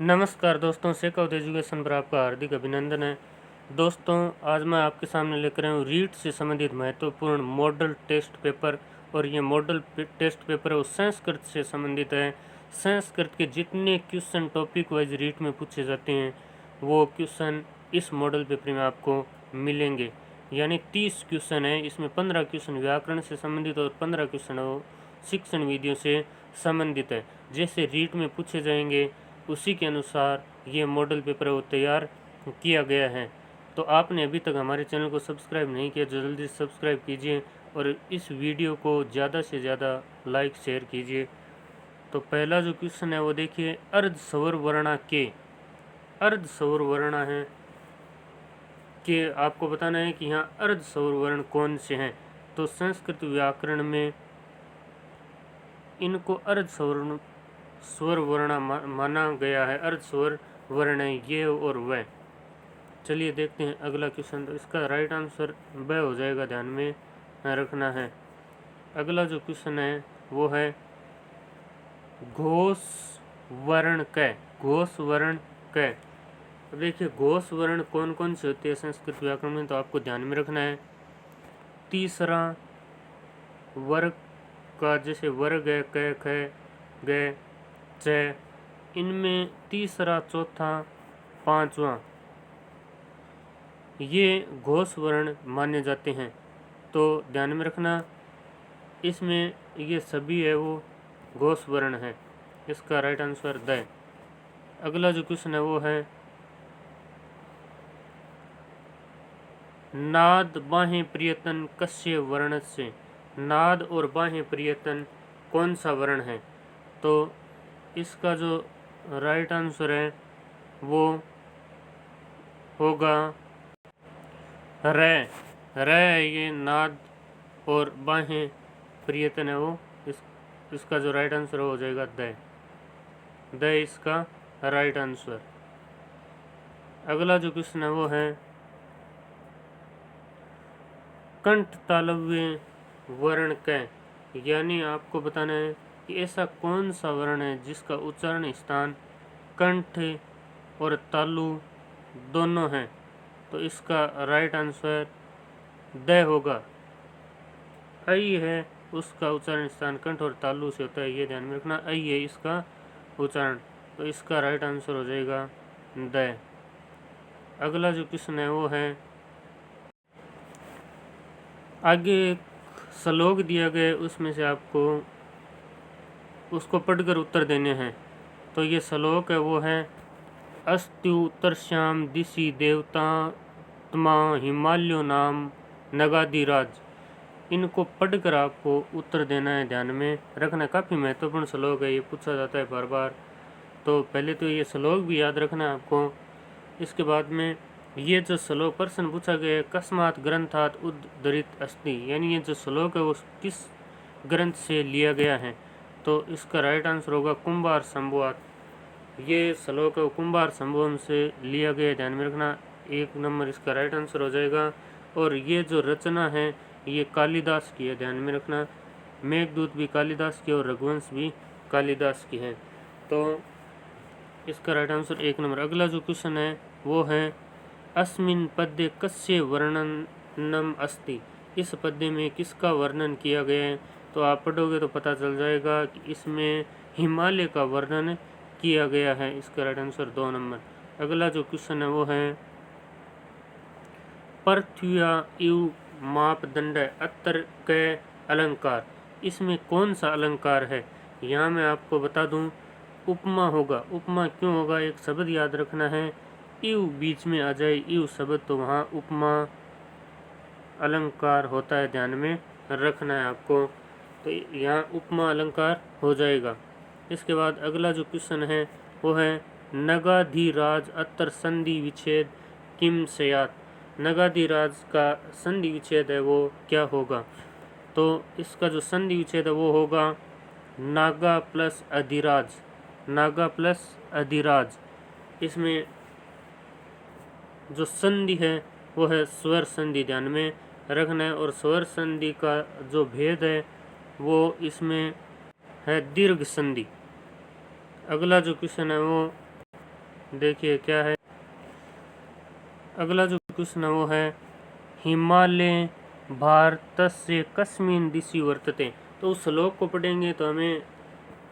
नमस्कार दोस्तों, सेकआउट एजुकेशन पर आपका हार्दिक अभिनंदन है। दोस्तों, आज मैं आपके सामने लेकर आया हूँ रीट से संबंधित महत्वपूर्ण मॉडल टेस्ट पेपर। और ये मॉडल टेस्ट पेपर है वो संस्कृत से संबंधित है। संस्कृत के जितने क्वेश्चन टॉपिक वाइज रीट में पूछे जाते हैं वो क्वेश्चन इस मॉडल पेपर में आपको मिलेंगे। यानी 30 क्वेश्चन है, इसमें 15 क्वेश्चन व्याकरण से संबंधित और 15 क्वेश्चन शिक्षण विधियों से संबंधित है। जैसे रीट में पूछे जाएंगे उसी के अनुसार ये मॉडल पेपर वो तैयार किया गया है। तो आपने अभी तक हमारे चैनल को सब्सक्राइब नहीं किया तो जल्दी सब्सक्राइब कीजिए और इस वीडियो को ज़्यादा से ज़्यादा लाइक शेयर कीजिए। तो पहला जो क्वेश्चन है वो देखिए, अर्ध स्वर वर्णा के। अर्ध स्वर वर्णा है कि आपको बताना है कि यहाँ अर्ध स्वर वर्ण कौन से हैं। तो संस्कृत व्याकरण में इनको अर्ध स्वर वर्ण माना गया है। अर्ध स्वर वर्ण है ये और वह। चलिए देखते हैं अगला क्वेश्चन। तो इसका राइट आंसर ब हो जाएगा, ध्यान में रखना है। अगला जो क्वेश्चन है वो है घोष वर्ण क। घोष वर्ण क। देखिए घोष वर्ण कौन कौन से होते हैं संस्कृत व्याकरण में, तो आपको ध्यान में रखना है। तीसरा वर्ग का, जैसे वर्ग है क ख ग च, इनमें तीसरा चौथा पांचवा ये घोष वर्ण माने जाते हैं। तो ध्यान में रखना, इसमें ये सभी है वो घोष वर्ण है। इसका राइट आंसर द। अगला जो क्वेश्चन है वो है नाद बाहें प्रियतन कस्य वर्ण से। नाद और बाहें प्रियतन कौन सा वर्ण है, तो इसका जो राइट आंसर है वो होगा र। ये नाद और बाहें प्रियतन है वो, इसका जो राइट आंसर हो जाएगा द इसका राइट आंसर। अगला जो क्वेश्चन है वो है कंठ तालव्य वर्ण क। यानी आपको बताना है कि ऐसा कौन सा वर्ण है जिसका उच्चारण स्थान कंठ और तालु दोनों हैं। तो इसका राइट आंसर द होगा। ऐ है उसका उच्चारण स्थान कंठ और तालु से होता है, ये ध्यान में रखना। ऐ है इसका उच्चारण, तो इसका राइट आंसर हो जाएगा द। अगला जो क्वेश्चन है वो है, आगे एक श्लोक दिया गया उसमें से आपको उसको पढ़कर उत्तर देने हैं। तो ये श्लोक है वो है अस्तुतरश्याम दिशि देवता तमा हिमालयो नाम नगाधिराज। इनको पढ़कर आपको उत्तर देना है, ध्यान में रखना। काफ़ी महत्वपूर्ण श्लोक है, ये पूछा जाता है बार बार। तो पहले तो ये श्लोक भी याद रखना है आपको। इसके बाद में ये जो श्लोक प्रश्न पूछा गया है कस्मात ग्रंथात उद्धृत अस्ति, यानी ये जो श्लोक है वो किस ग्रंथ से लिया गया है, तो इसका राइट आंसर होगा कुंभार संभवात। ये श्लोक है कुंभार संभवम से लिया गया, ध्यान में रखना। 1 नंबर इसका राइट आंसर हो जाएगा। और ये जो रचना है ये कालिदास की है, ध्यान में रखना। मेघदूत भी कालिदास की और रघुवंश भी कालिदास की है। तो इसका राइट आंसर 1 नंबर। अगला जो क्वेश्चन है वो है अस्मिन् पद्ये कस्य वर्णनम अस्ति। इस पद्य में किसका वर्णन किया गया है, तो आप पढ़ोगे तो पता चल जाएगा कि इसमें हिमालय का वर्णन किया गया है। इसका राइट आंसर 2 नंबर। अगला जो क्वेश्चन है वो है पृथ्व्या इव मापदंड अत्र क अलंकार। इसमें कौन सा अलंकार है, यहाँ मैं आपको बता दूं उपमा होगा। उपमा क्यों होगा, एक शब्द याद रखना है, इव बीच में आ जाए इव शब्द, तो वहाँ उपमा अलंकार होता है, ध्यान में रखना है आपको। तो यहाँ उपमा अलंकार हो जाएगा। इसके बाद अगला जो क्वेश्चन है वो है नगाधिराज अत्र संधि विच्छेद किम स्यात्। नगाधिराज का संधि विच्छेद है वो क्या होगा, तो इसका जो संधि विच्छेद है वो होगा नागा प्लस अधिराज। नागा प्लस अधिराज। इसमें जो संधि है वो है स्वर संधि, ध्यान में रखना है। और स्वर संधि का जो भेद है वो इसमें है दीर्घ संधि। अगला जो क्वेश्चन है वो देखिए क्या है। अगला जो क्वेश्चन है वो है हिमालय भारतस्य कस्मिन् दिशि वर्तते। तो उस श्लोक को पढ़ेंगे तो हमें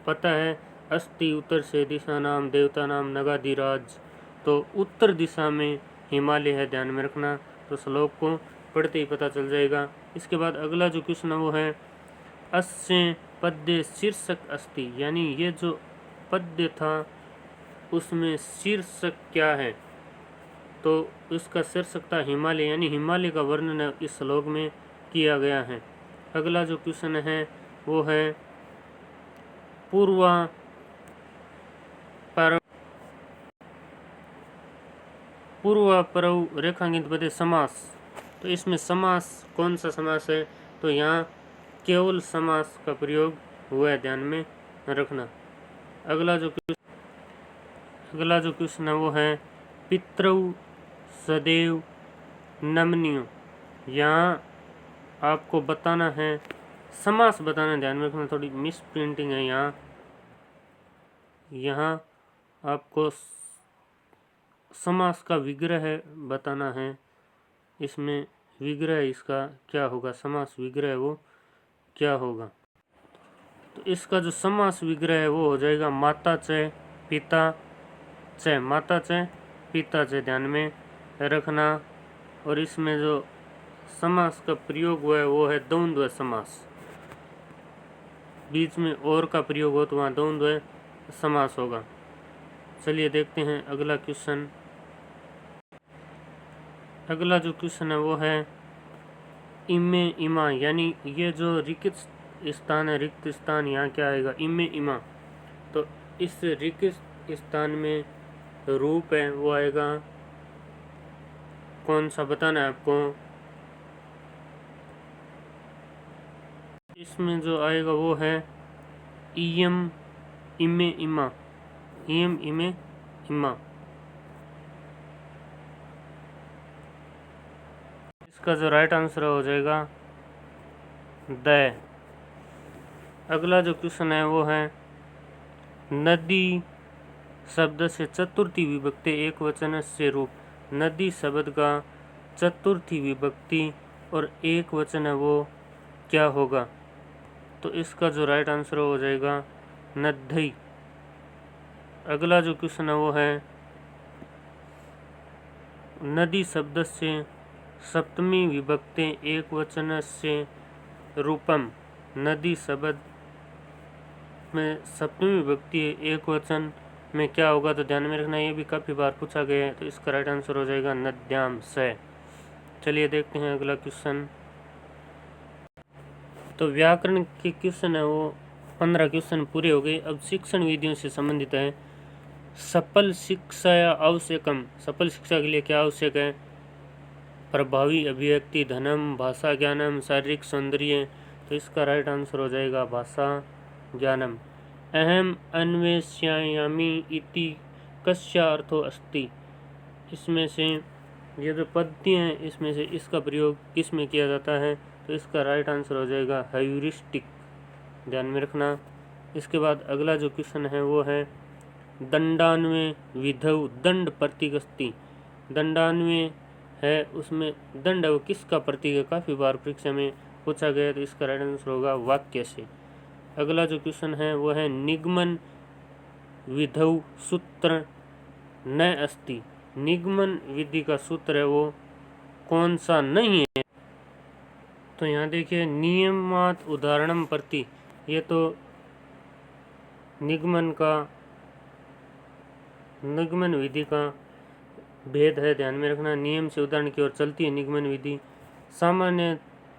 पता है अस्ति उत्तर से दिशा नाम देवता नाम नगाधिराज, तो उत्तर दिशा में हिमालय है, ध्यान में रखना। तो श्लोक को पढ़ते ही पता चल जाएगा। इसके बाद अगला जो क्वेश्चन है वो है अस्य पद्य शीर्षक अस्ति, यानी ये जो पद्य था उसमें शीर्षक क्या है। तो इसका शीर्षक था हिमालय, यानी हिमालय का वर्णन इस श्लोक में किया गया है। अगला जो क्वेश्चन है वो है पूर्वा परव रेखांकित पदे समास। तो इसमें समास कौन सा समास है, तो यहाँ केवल समास का प्रयोग हुआ है, ध्यान में रखना। अगला जो क्वेश्चन है वो है पितृ सदैव नमनीय। यहाँ आपको बताना है समास बताना, ध्यान में रखना। थोड़ी मिस प्रिंटिंग है यहाँ आपको समास का विग्रह बताना है। इसमें विग्रह इसका क्या होगा, समास विग्रह वो क्या होगा। तो इसका जो समास विग्रह है वो हो जाएगा माता च पिता च, माता च पिता च, ध्यान में रखना। और इसमें जो समास का प्रयोग हुआ है वो है द्वंद्व समास, बीच में और का प्रयोग हो तो वहाँ द्वंद्व समास होगा। चलिए देखते हैं अगला क्वेश्चन। अगला जो क्वेश्चन है वो है इमे इमा, यानी ये जो रिक्त स्थान है, रिक्त स्थान यहाँ क्या आएगा, इमे इमा। तो इस रिक्त स्थान में रूप है वो आएगा कौन सा, बताना है आपको। इसमें जो आएगा वो है इयम इमे इमा, इयम इमे इमा। इसका जो राइट आंसर हो जाएगा द। अगला जो क्वेश्चन है वो है नदी शब्द से चतुर्थी विभक्ति एक वचन से रूप। नदी शब्द का चतुर्थी विभक्ति और एक वचन है वो क्या होगा, तो इसका जो राइट आंसर हो जाएगा नद्दई। अगला जो क्वेश्चन है वो है नदी शब्द से सप्तमी विभक्ति एक वचन से रूपम। नदी शब्द में सप्तमी विभक्ति एक वचन में क्या होगा, तो ध्यान में रखना, ये भी काफ़ी बार पूछा गया है। तो इसका राइट आंसर हो जाएगा नद्याम से। चलिए देखते हैं अगला क्वेश्चन। तो व्याकरण के क्वेश्चन है वो 15 क्वेश्चन पूरे हो गए। अब शिक्षण विधियों से संबंधित है। सफल शिक्षा या आवश्यकम, सफल शिक्षा के लिए क्या आवश्यक है, प्रभावी अभिव्यक्ति, धनम, भाषा ज्ञानम, शारीरिक सौंदर्य। तो इसका राइट आंसर हो जाएगा भाषा ज्ञानम। अहम अन्वेष्यामि इति कस्य अर्थो अस्ति। इसमें से ये जो पद्धति हैं इसमें से इसका प्रयोग किस में किया जाता है, तो इसका राइट आंसर हो जाएगा ह्यूरिस्टिक, ध्यान में रखना। इसके बाद अगला जो क्वेश्चन है वो है दंडान्वय विधौ दंड प्रतीक अस्ति। दंडान्वय है उसमें दंड वो किसका प्रतीक है, काफ़ी बार परीक्षा में पूछा गया, तो इसका राइट आंसर होगा वाक्य से। अगला जो क्वेश्चन है वो है निगमन विधौ सूत्र न अस्ति। निगमन विधि का सूत्र है वो कौन सा नहीं है, तो यहाँ देखिए नियमात उदाहरणम प्रति, ये तो निगमन विधि का भेद है, ध्यान में रखना। नियम से उदाहरण की ओर चलती है निगमन विधि।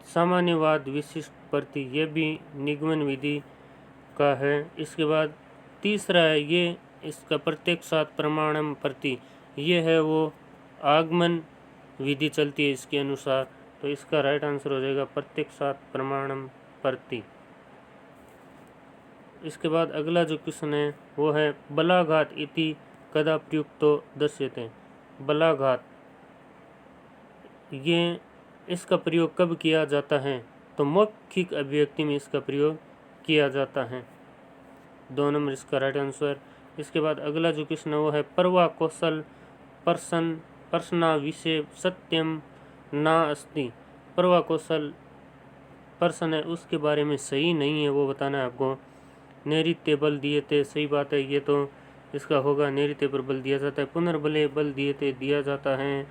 सामान्यवाद विशिष्ट प्रति, ये भी निगमन विधि का है। इसके बाद तीसरा है ये इसका प्रत्यक्षात प्रमाणम प्रति, ये है वो आगमन विधि चलती है इसके अनुसार। तो इसका राइट आंसर हो जाएगा प्रत्यक्षात प्रमाणम प्रति। इसके बाद अगला जो क्वेश्चन है वो है बलाघात इति कदा प्रयुक्तो दर्श्यते। बलाघात ये इसका प्रयोग कब किया जाता है, तो मौखिक अभिव्यक्ति में इसका प्रयोग किया जाता है। 2 नंबर इसका राइट आंसर। इसके बाद अगला जो क्वेश्चन है वो है पर्वा कौशल पर्सना विषय सत्यम ना अस्ति। पर्वा कौशल पर्सन है उसके बारे में सही नहीं है वो बताना है आपको। नैऋत्य बल दिए थे, सही बात है, ये तो इसका होगा, नैऋत्य पर बल दिया जाता है। पुनर्बले बल दिए थे, दिया जाता है।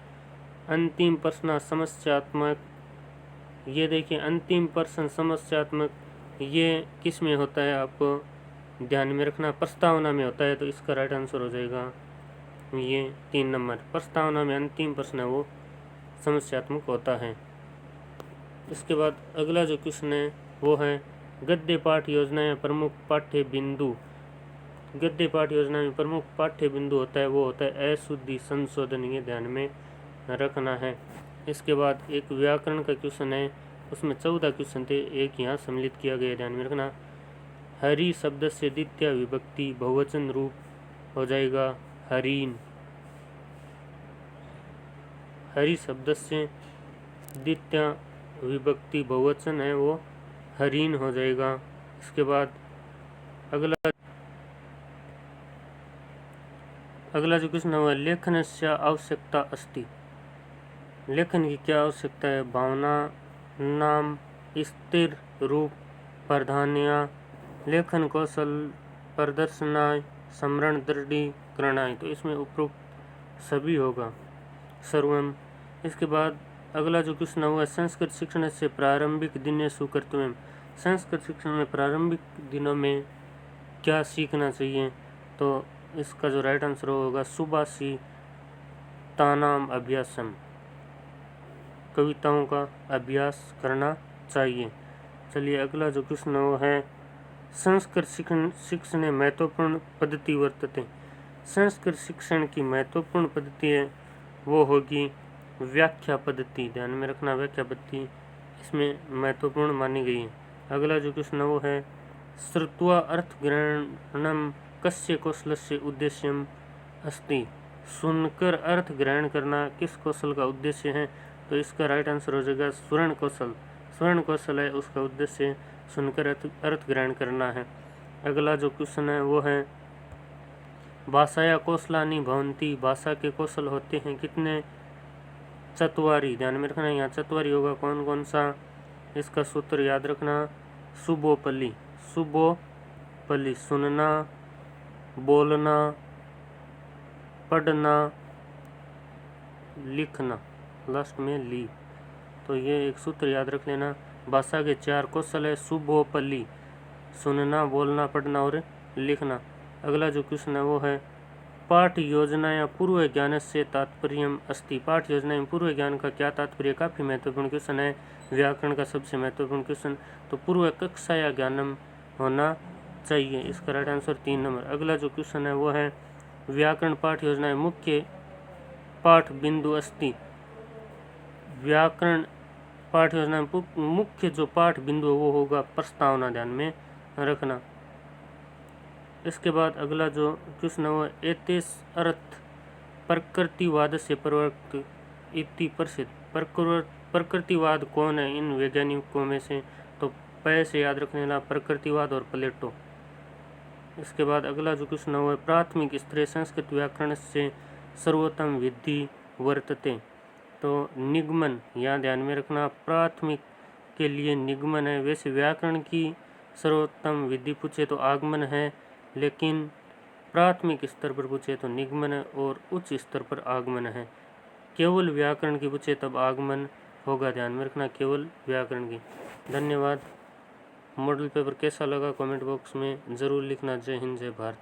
अंतिम प्रश्न समस्यात्मक, ये देखिए अंतिम प्रश्न समस्यात्मक ये किस में होता है आपको ध्यान में रखना, प्रस्तावना में होता है, तो इसका राइट आंसर हो जाएगा ये 3 नंबर। प्रस्तावना में अंतिम प्रश्न है वो समस्यात्मक होता है। इसके बाद अगला जो क्वेश्चन है वो है गद्य पाठ योजना या प्रमुख पाठ्य बिंदु। गद्य पाठ योजना में प्रमुख पाठ्य बिंदु होता है वो होता है अशुद्धि संशोधन, ये ध्यान में रखना है। इसके बाद एक व्याकरण का क्वेश्चन है, उसमें 14 क्वेश्चन थे, एक यहाँ सम्मिलित किया गया, ध्यान में रखना। हरि शब्द से द्वितीय विभक्ति बहुवचन रूप हो जाएगा हरीन। हरि शब्द से द्वितीय विभक्ति बहुवचन है वो हरीन हो जाएगा। इसके बाद अगला जो क्वेश्चन है लेखन से आवश्यकता अस्ति। लेखन की क्या आवश्यकता है? भावना नाम स्थिर रूप प्राधान्य लेखन कौशल प्रदर्शनाय स्मरण दृढ़ीकरणाय, तो इसमें उपरोक्त सभी होगा सर्वम। इसके बाद अगला जो क्वेश्चन हुआ संस्कृत शिक्षण से प्रारंभिक दिनेषु कर्तव्यम। संस्कृत शिक्षण में प्रारंभिक दिनों में क्या सीखना चाहिए? तो इसका जो राइट आंसर होगा सुभाषी तानाम अभ्यासम, कविताओं का अभ्यास करना चाहिए। चलिए अगला जो क्वेश्चन वो है संस्कृत शिक्षण महत्वपूर्ण पद्धति वर्तते। संस्कृत शिक्षण की महत्वपूर्ण पद्धति है वो होगी व्याख्या पद्धति, ध्यान में रखना, व्याख्या पद्धति इसमें महत्वपूर्ण मानी गई है। अगला जो क्वेश्चन वो है श्रुत्वा अर्थग्रहणम कस्य कौशलस्य उद्देश्यम अस्ति। सुनकर अर्थ ग्रहण करना किस कौशल का उद्देश्य है? तो इसका राइट आंसर हो जाएगा स्वर्ण कौशल। स्वर्ण कौशल है उसका उद्देश्य सुनकर अर्थ ग्रहण करना है। अगला जो क्वेश्चन है वो है भाषाया कौशलानि भवन्ति। भाषा के कौशल होते हैं कितने? चतवारी, ध्यान में रखना, यहाँ चतवारी होगा। कौन कौन सा? इसका सूत्र याद रखना, सुबोपली। सुबोपली सुनना, बोलना, पढ़ना, लिखना, लास्ट में ली। तो ये एक सूत्र याद रख लेना। भाषा के 4 कौशल है सुबोपली, सुनना, बोलना, पढ़ना और लिखना। अगला जो क्वेश्चन है वो है पाठ योजना या पूर्व ज्ञान से तात्पर्य अस्ति। पाठ योजना में पूर्व ज्ञान का क्या तात्पर्य? काफ़ी महत्वपूर्ण क्वेश्चन है, व्याकरण का सबसे महत्वपूर्ण क्वेश्चन। तो पूर्व कक्षा या ज्ञानम होना चाहिए, इसका राइट आंसर 3 नंबर। अगला जो क्वेश्चन है वो है व्याकरण पाठ योजना में मुख्य पाठ बिंदु अस्ति। व्याकरण पाठ योजना में मुख्य जो पाठ बिंदु है वो होगा प्रस्तावना, ध्यान में रखना। इसके बाद अगला जो क्वेश्चन है वो एतेस अर्थ प्रकृतिवाद से प्रवृत्त इति प्रसिद्ध। प्रकृतिवाद कौन है इन वैज्ञानिकों में से? तो पहले से याद रखने वाला प्रकृतिवाद और प्लेटो। इसके बाद अगला जो क्वेश्चन है वो प्राथमिक स्तरीय संस्कृत व्याकरण से सर्वोत्तम विधि वर्तते। तो निगमन, यहाँ ध्यान में रखना, प्राथमिक के लिए निगमन है। वैसे व्याकरण की सर्वोत्तम विधि पूछे तो आगमन है, लेकिन प्राथमिक स्तर पर पूछे तो निगमन है और उच्च स्तर पर आगमन है। केवल व्याकरण की पूछे तब आगमन होगा, ध्यान में रखना, केवल व्याकरण की। धन्यवाद। मॉडल पेपर कैसा लगा कमेंट बॉक्स में ज़रूर लिखना। जय हिंद, जय भारत।